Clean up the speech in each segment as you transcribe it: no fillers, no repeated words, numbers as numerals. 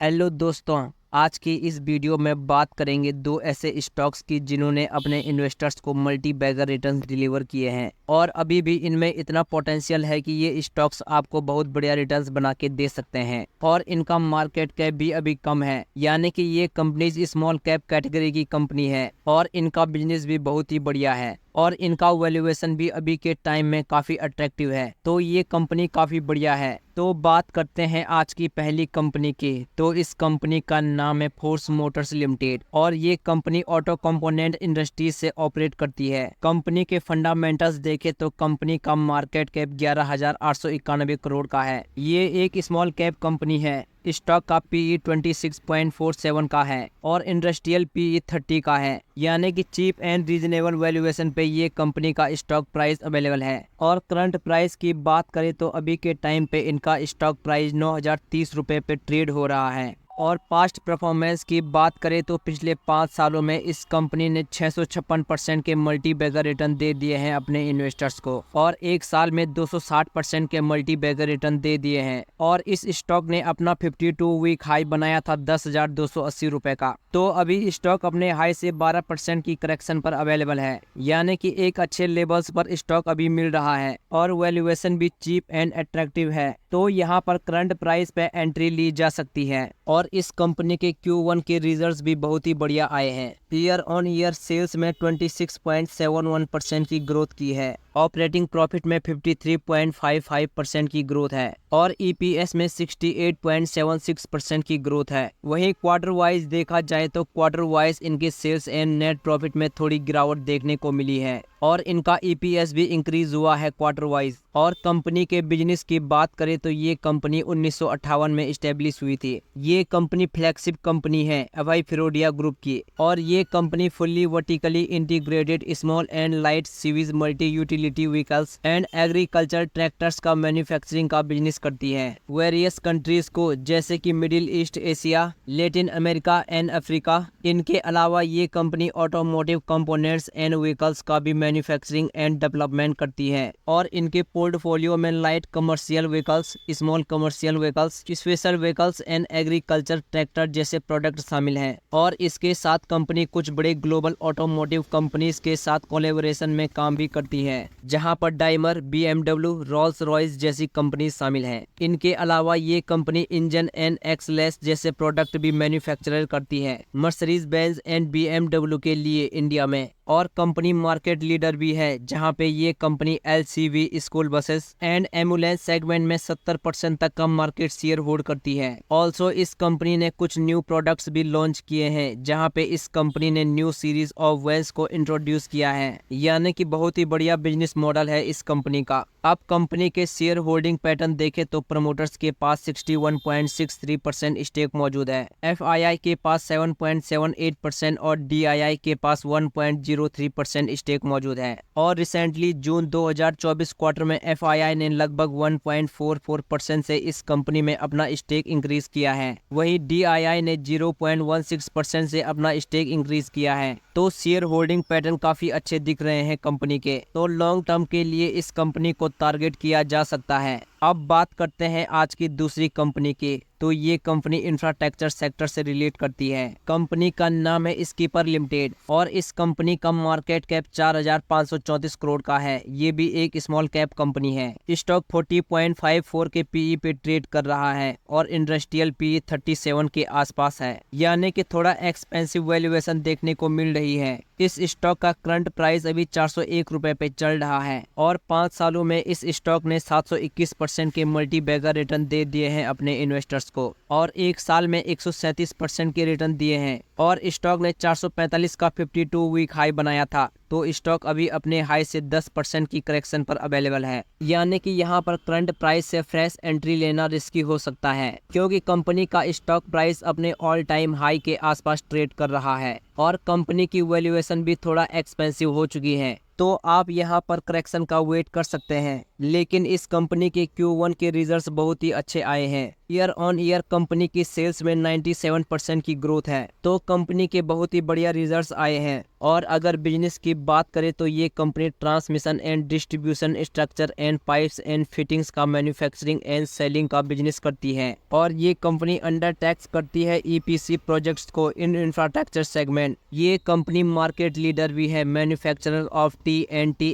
Hello दोस्तों, आज की इस वीडियो में बात करेंगे दो ऐसे स्टॉक्स की जिन्होंने अपने इन्वेस्टर्स को मल्टी बैगर रिटर्न्स डिलीवर किए हैं और अभी भी इनमें इतना पोटेंशियल है कि ये स्टॉक्स आपको बहुत बढ़िया रिटर्न्स बना के दे सकते हैं और इनका मार्केट कैप भी अभी कम है, यानी कि ये कंपनीज स्मॉल कैप कैटेगरी की कंपनी है और इनका बिजनेस भी बहुत ही बढ़िया है और इनका वैल्यूएशन भी अभी के टाइम में काफ़ी अट्रैक्टिव है। तो ये कंपनी काफ़ी बढ़िया है। तो बात करते हैं आज की पहली कंपनी की। तो इस कंपनी का नाम है फोर्स मोटर्स लिमिटेड और ये कंपनी ऑटो कंपोनेंट इंडस्ट्री से ऑपरेट करती है। कंपनी के फंडामेंटल्स देखें तो कंपनी का मार्केट कैप 11,891 करोड़ का है। ये एक स्मॉल कैप कंपनी है। स्टॉक का पीई 26.47 का है और इंडस्ट्रियल पीई 30 का है, यानी कि चीप एंड रीजनेबल वैल्यूएशन पे ये कंपनी का स्टॉक प्राइस अवेलेबल है। और करंट प्राइस की बात करें तो अभी के टाइम पे इनका स्टॉक प्राइस 9,030 रुपये पे ट्रेड हो रहा है। और पास्ट परफॉर्मेंस की बात करें तो पिछले 5 सालों में इस कंपनी ने 656% के मल्टी बैगर रिटर्न दे दिए हैं अपने इन्वेस्टर्स को और एक साल में 260% के मल्टी बैगर रिटर्न दे दिए हैं। और इस स्टॉक ने अपना 52 वीक हाई बनाया था 10,280 रुपए का। तो अभी स्टॉक अपने हाई से 12% की करेक्शन पर अवेलेबल है, यानी कि एक अच्छे लेवल्स पर स्टॉक अभी मिल रहा है और वैल्यूएशन भी चीप एंड अट्रैक्टिव है। तो यहाँ पर करंट प्राइस पे एंट्री ली जा सकती है। और इस कंपनी के Q1 के रिजल्ट्स भी बहुत ही बढ़िया आए हैं। ईयर ऑन ईयर सेल्स में 26.71% की ग्रोथ की है। ऑपरेटिंग प्रॉफिट में 53.55% की ग्रोथ है और EPS में 68.76% की ग्रोथ है। वहीं क्वार्टर वाइज देखा जाए तो क्वार्टर वाइज इनके सेल्स एंड नेट प्रॉफिट में थोड़ी गिरावट देखने को मिली है और इनका EPS भी इंक्रीज हुआ है क्वार्टर वाइज। और कंपनी के बिजनेस की बात करें तो ये कंपनी 1958 में स्टेब्लिश हुई थी। ये कंपनी फ्लैगशिप कंपनी है अभय फिरोडिया ग्रुप की और ये company fully vertically integrated small and light CVs multi utility vehicles and agriculture tractors का मैन्युफैक्चरिंग का बिजनेस करती है वेरियस कंट्रीज को, जैसे कि middle east Asia, Latin America and Africa. इनके अलावा ये company automotive components and vehicles का भी मैन्युफैक्चरिंग एंड डेवलपमेंट करती है और इनके पोर्टफोलियो में light commercial vehicles, small commercial vehicles, special vehicles and agriculture tractor जैसे प्रोडक्ट शामिल हैं। और इसके साथ कंपनी कुछ बड़े ग्लोबल ऑटोमोटिव कंपनीज के साथ कोलैबोरेशन में काम भी करती है, जहां पर डाइमर, BMW, रोल्स रॉयस जैसी कंपनी शामिल हैं। इनके अलावा ये कंपनी इंजन एंड एक्सलेस जैसे प्रोडक्ट भी मैन्युफैक्चर करती है मर्सिडीज बेंज एंड BMW के लिए इंडिया में। और कंपनी मार्केट लीडर भी है, जहां पे ये company LCV school buses and ambulance segment में 70% तक का मार्केट शेयर होल्ड करती है। ऑल्सो इस कंपनी ने कुछ न्यू प्रोडक्ट्स भी लॉन्च किए हैं, जहां पे इस कंपनी ने न्यू सीरीज ऑफ वेंस को इंट्रोड्यूस किया है, यानी कि बहुत ही बढ़िया बिजनेस मॉडल है इस कंपनी का। अब कंपनी के शेयर होल्डिंग पैटर्न देखें तो प्रमोटर्स के पास 61.63% स्टेक मौजूद है, FII के पास 7.78% और DII के पास 1.03% स्टेक मौजूद है। और रिसेंटली जून 2024 क्वार्टर में FII ने लगभग 1.44% से इस कंपनी में अपना स्टेक इंक्रीज किया है। वहीं DII ने 0.16% से अपना स्टेक इंक्रीज किया है। तो शेयर होल्डिंग पैटर्न काफी अच्छे दिख रहे हैं कंपनी के। तो लॉन्ग टर्म के लिए इस कंपनी को टारगेट किया जा सकता है। अब बात करते हैं आज की दूसरी कंपनी की। तो ये कंपनी इंफ्रास्ट्रक्चर सेक्टर से रिलेट करती है। कंपनी का नाम है स्कीपर लिमिटेड और इस कंपनी का मार्केट कैप 4,534 करोड़ का है। ये भी एक स्मॉल कैप कंपनी है। स्टॉक 40.54 के पीई पे ट्रेड कर रहा है और इंडस्ट्रियल पीई 37 के आसपास है, यानी कि थोड़ा एक्सपेंसिव वैल्यूएशन देखने को मिल रही है। इस स्टॉक का करंट प्राइस अभी 401 रुपए पे चल रहा है और 5 सालों में इस स्टॉक ने 721% के मल्टी बैगर रिटर्न दे दिए हैं अपने इन्वेस्टर्स को और एक साल में 137% के रिटर्न दिए हैं। और स्टॉक ने 445 का 52 वीक हाई बनाया था। तो स्टॉक अभी अपने हाई से 10% की करेक्शन पर अवेलेबल है, यानी कि यहाँ पर करंट प्राइस से फ्रेश एंट्री लेना रिस्की हो सकता है, क्योंकि कंपनी का स्टॉक प्राइस अपने ऑल टाइम हाई के आसपास ट्रेड कर रहा है और कंपनी की वैल्यूएशन भी थोड़ा एक्सपेंसिव हो चुकी है। तो आप यहाँ पर करेक्शन का वेट कर सकते हैं। लेकिन इस कंपनी के Q1 के रिजल्ट्स बहुत ही अच्छे आए हैं। ईयर ऑन ईयर कंपनी की सेल्स में 97% की ग्रोथ है। तो कंपनी के बहुत ही बढ़िया रिजल्ट्स आए हैं। और अगर बिजनेस की बात करें तो ये company transmission and distribution structure and pipes and fittings का मैन्युफैक्चरिंग एंड सेलिंग का बिजनेस करती है। और ये कंपनी अंडर टैक्स करती है ईपीसी प्रोजेक्ट्स को इन इंफ्रास्ट्रक्चर सेगमेंट। ये कंपनी मार्केट लीडर भी है manufacturer of T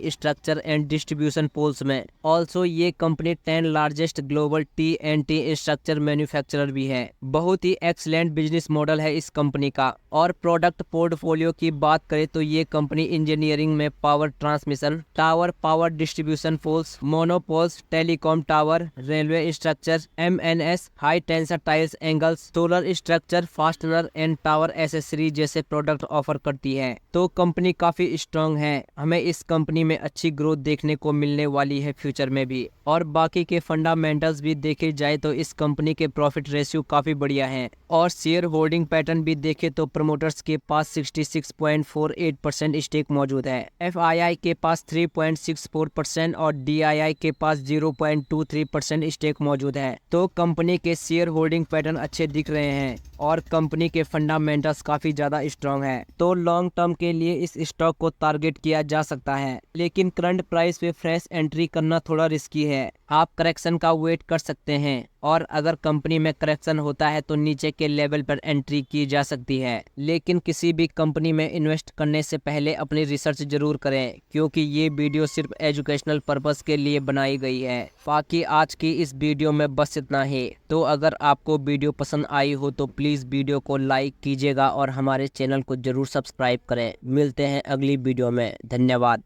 structure and distribution poles में। ऑल्सो ये company 10 largest global T structure manufacturer भी है। बहुत ही एक्सीलेंट बिजनेस मॉडल है इस कंपनी का। और प्रोडक्ट पोर्टफोलियो की बात करें तो ये कंपनी इंजीनियरिंग में power transmission tower, power distribution poles, monopoles, telecom tower, railway structure, MNS, high tension tiles angles, solar structure, fastener and tower accessory जैसे प्रोडक्ट ऑफर करती है। तो कंपनी काफी स्ट्रॉन्ग है। हमें इस कंपनी में अच्छी ग्रोथ देखने को मिलने वाली है फ्यूचर में भी। और बाकी के फंडामेंटल्स भी देखे जाए तो इस कंपनी के प्रॉफिट रेशियो काफी बढ़िया है। और शेयर होल्डिंग पैटर्न भी देखे तो प्रमोटर्स के पास 66.48% स्टेक मौजूद है, एफआईआई के पास 3.64% और डीआईआई के पास 0.23% स्टेक मौजूद है। तो कंपनी के शेयर होल्डिंग पैटर्न अच्छे दिख रहे हैं और कंपनी के फंडामेंटल्स काफी ज्यादा स्ट्रॉन्ग है। तो लॉन्ग टर्म के लिए इस स्टॉक को टारगेट किया जा सकता है, लेकिन करंट प्राइस पे फ्रेश एंट्री करना थोड़ा रिस्की है। आप करेक्शन का वेट कर सकते हैं और अगर कंपनी में करेक्शन होता है तो नीचे के लेवल पर एंट्री की जा सकती है। लेकिन किसी भी कंपनी में इन्वेस्ट करने से पहले अपनी रिसर्च जरूर करें, क्योंकि ये वीडियो सिर्फ एजुकेशनल पर्पस के लिए बनाई गई है। बाकी आज की इस वीडियो में बस इतना ही। तो अगर आपको वीडियो पसंद आई हो तो प्लीज़ वीडियो को लाइक कीजिएगा और हमारे चैनल को जरूर सब्सक्राइब करें। मिलते हैं अगली वीडियो में। धन्यवाद।